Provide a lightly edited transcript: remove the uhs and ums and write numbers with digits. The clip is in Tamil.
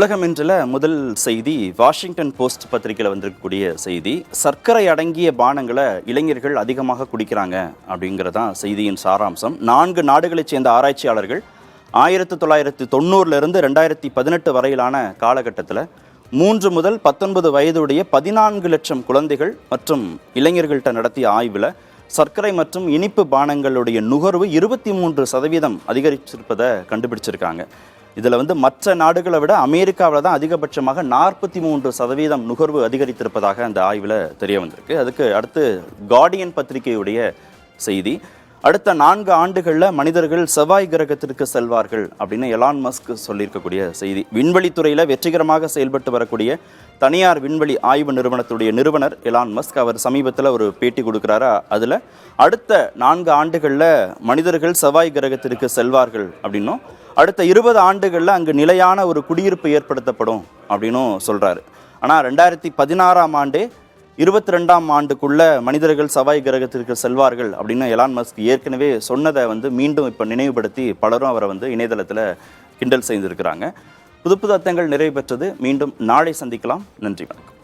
உலகம் என்றில் முதல் செய்தி வாஷிங்டன் போஸ்ட் பத்திரிகையில் வந்திருக்கக்கூடிய செய்தி. சர்க்கரை அடங்கிய பானங்களை இளைஞர்கள் அதிகமாக குடிக்கிறாங்க அப்படிங்கிறதான் செய்தியின் சாராம்சம். 4 நாடுகளைச் சேர்ந்த ஆராய்ச்சியாளர்கள் 1990 2018 வரையிலான காலகட்டத்தில் 3 முதல் 19 வயதுடைய 14 லட்சம் குழந்தைகள் மற்றும் இளைஞர்கள்ட்ட நடத்திய ஆய்வில் சர்க்கரை மற்றும் இனிப்பு பானங்களுடைய நுகர்வு 23% அதிகரிச்சிருப்பதை கண்டுபிடிச்சிருக்காங்க. இதில் மற்ற நாடுகளை விட அமெரிக்காவில் தான் அதிகபட்சமாக 43% நுகர்வு அதிகரித்திருப்பதாக அந்த ஆய்வில் தெரிய வந்திருக்கு. அதுக்கு அடுத்து கார்டியன் பத்திரிகையுடைய செய்தி. அடுத்த 4 ஆண்டுகளில் மனிதர்கள் செவ்வாய் கிரகத்திற்கு செல்வார்கள் அப்படின்னு எலான் மஸ்க் சொல்லியிருக்கக்கூடிய செய்தி. விண்வெளித்துறையில் வெற்றிகரமாக செயல்பட்டு வரக்கூடிய தனியார் விண்வெளி ஆய்வு நிறுவனத்துடைய நிறுவனர் எலான் மஸ்க் அவர் சமீபத்தில் ஒரு பேட்டி கொடுக்குறாரு. அதில் அடுத்த 4 ஆண்டுகளில் மனிதர்கள் செவ்வாய் கிரகத்திற்கு செல்வார்கள் அப்படின்னும் அடுத்த 20 ஆண்டுகளில் அங்கு நிலையான ஒரு குடியிருப்பு ஏற்படுத்தப்படும் அப்படின்னும் சொல்கிறாரு. ஆனால் 2016ஆம் ஆண்டே 22ஆம் ஆண்டுக்குள்ள மனிதர்கள் செவ்வாய் கிரகத்திற்கு செல்வார்கள் அப்படின்னு எலான் மஸ்க் ஏற்கனவே சொன்னதை மீண்டும் இப்போ நினைவுபடுத்தி பலரும் அவரை இணையதளத்தில் கிண்டல் செய்திருக்கிறாங்க. புது புது அர்த்தங்கள் நிறைவு பெற்றது. மீண்டும் நாளை சந்திக்கலாம். நன்றி, வணக்கம்.